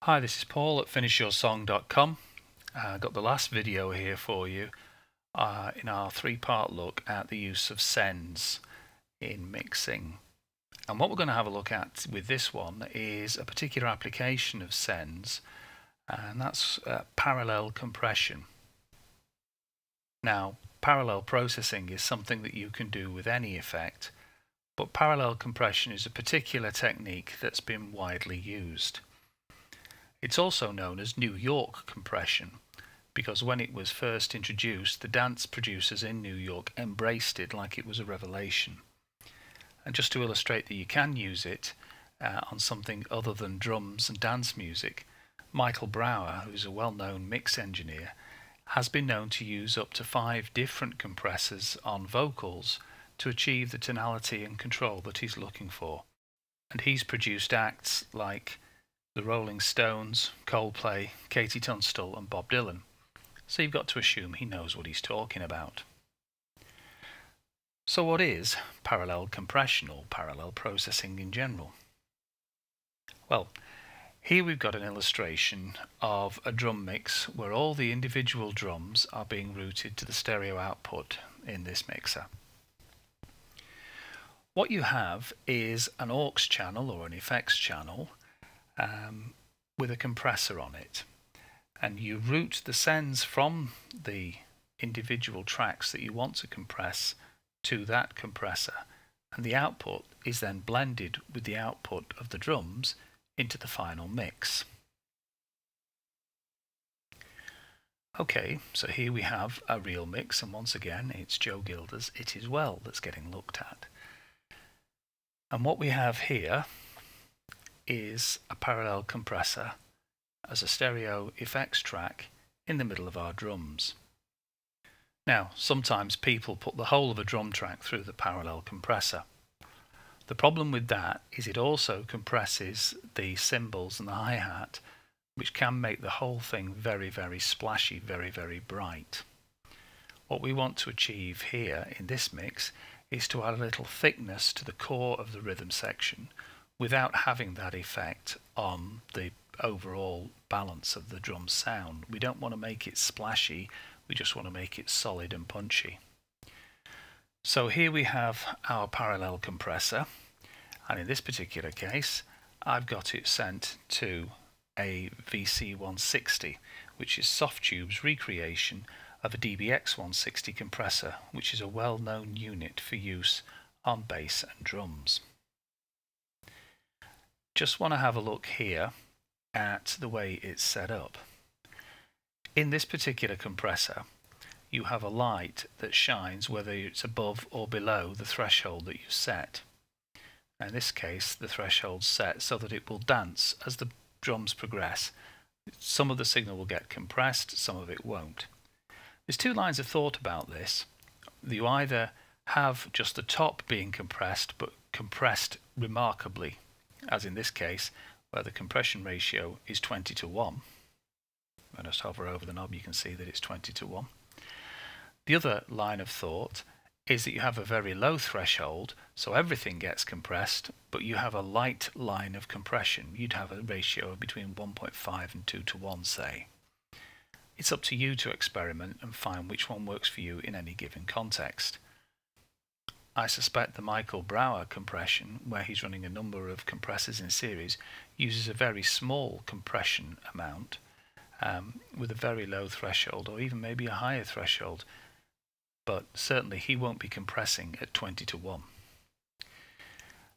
Hi, this is Paul at finishyoursong.com. I got the last video here for you in our three-part look at the use of sends in mixing. And what we're going to have a look at with this one is a particular application of sends, and that's parallel compression. Now, parallel processing is something that you can do with any effect, but parallel compression is a particular technique that's been widely used. It's also known as New York compression, because when it was first introduced, the dance producers in New York embraced it like it was a revelation. And just to illustrate that you can use it on something other than drums and dance music, Michael Brauer, who's a well-known mix engineer, has been known to use up to 5 different compressors on vocals to achieve the tonality and control that he's looking for. And he's produced acts like the Rolling Stones, Coldplay, Katie Tunstall and Bob Dylan. So you've got to assume he knows what he's talking about. So what is parallel compression or parallel processing in general? Well, here we've got an illustration of a drum mix where all the individual drums are being routed to the stereo output in this mixer. What you have is an aux channel or an effects channel with a compressor on it, and you route the sends from the individual tracks that you want to compress to that compressor, and the output is then blended with the output of the drums into the final mix. Okay, so here we have a real mix, and once again it's Joe Gilder's It Is Well that's getting looked at. And what we have here is a parallel compressor as a stereo effects track in the middle of our drums. Now, sometimes people put the whole of a drum track through the parallel compressor. The problem with that is it also compresses the cymbals and the hi-hat, which can make the whole thing very, very splashy, very, very bright. What we want to achieve here in this mix is to add a little thickness to the core of the rhythm section without having that effect on the overall balance of the drum sound. We don't want to make it splashy, we just want to make it solid and punchy. So here we have our parallel compressor, and in this particular case I've got it sent to a VC160, which is Softtube's recreation of a DBX160 compressor, which is a well-known unit for use on bass and drums. Just want to have a look here at the way it's set up. In this particular compressor you have a light that shines whether it's above or below the threshold that you set. In this case the threshold's set so that it will dance as the drums progress. Some of the signal will get compressed, some of it won't. There's 2 lines of thought about this. You either have just the top being compressed, but compressed remarkably, as in this case where the compression ratio is 20:1. When I just hover over the knob you can see that it's 20:1. The other line of thought is that you have a very low threshold, so everything gets compressed, but you have a light line of compression. You'd have a ratio of between 1.5 and 2:1, say. It's up to you to experiment and find which one works for you in any given context. I suspect the Michael Brauer compression, where he's running a number of compressors in series, uses a very small compression amount with a very low threshold, or even maybe a higher threshold, but certainly he won't be compressing at 20:1.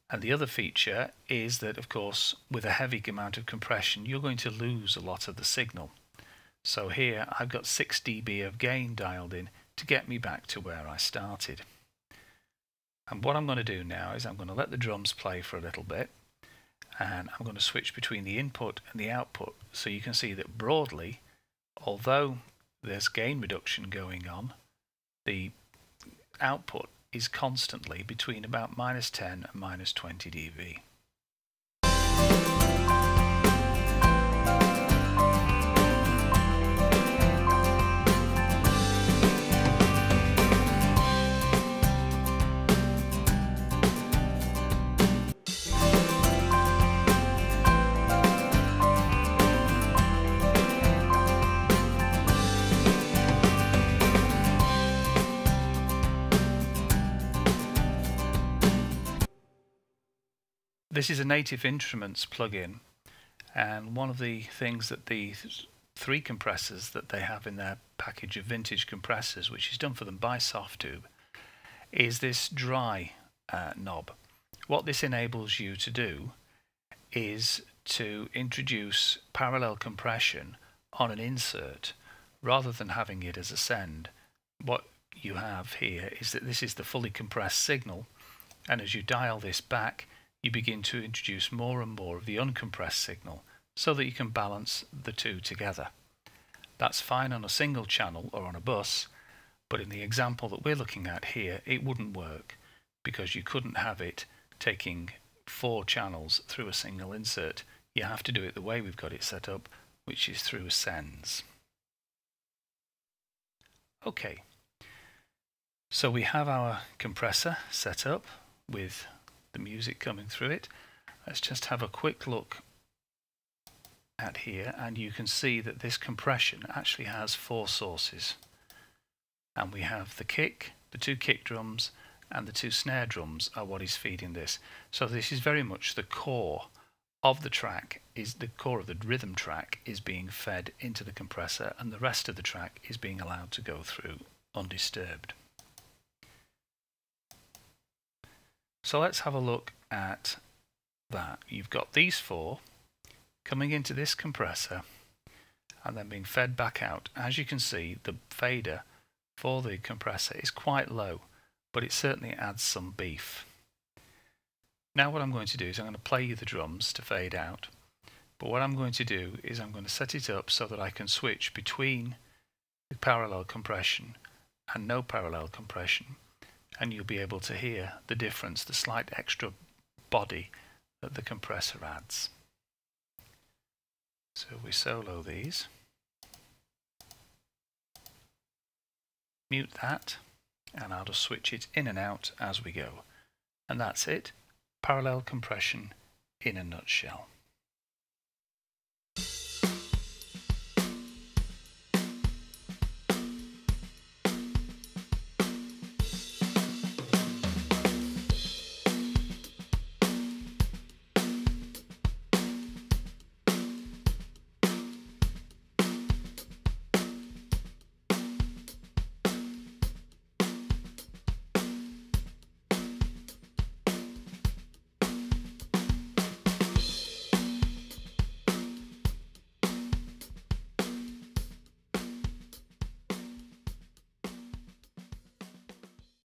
And the other feature is that, of course, with a heavy amount of compression you're going to lose a lot of the signal. So here I've got 6 dB of gain dialed in to get me back to where I started. And what I'm going to do now is I'm going to let the drums play for a little bit, and I'm going to switch between the input and the output, so you can see that broadly, although there's gain reduction going on, the output is constantly between about -10 and -20 dB. This is a Native Instruments plugin, and one of the things that the 3 compressors that they have in their package of vintage compressors, which is done for them by Softtube, is this dry knob. What this enables you to do is to introduce parallel compression on an insert rather than having it as a send. What you have here is that this is the fully compressed signal, and as you dial this back you begin to introduce more and more of the uncompressed signal so that you can balance the two together. That's fine on a single channel or on a bus, but in the example that we're looking at here it wouldn't work because you couldn't have it taking 4 channels through a single insert. You have to do it the way we've got it set up, which is through sends. Okay, so we have our compressor set up with the music coming through it. Let's just have a quick look at here, and you can see that this compression actually has 4 sources, and we have the kick, the 2 kick drums, and the 2 snare drums are what is feeding this. So this is very much the core of the track, is the core of the rhythm track is being fed into the compressor, and the rest of the track is being allowed to go through undisturbed. So let's have a look at that. You've got these 4 coming into this compressor and then being fed back out. As you can see, the fader for the compressor is quite low, but it certainly adds some beef. Now what I'm going to do is I'm going to play you the drums to fade out, but what I'm going to do is I'm going to set it up so that I can switch between the parallel compression and no parallel compression, and you'll be able to hear the difference, the slight extra body that the compressor adds. So we solo these, mute that, and I'll just switch it in and out as we go. And that's it. Parallel compression in a nutshell.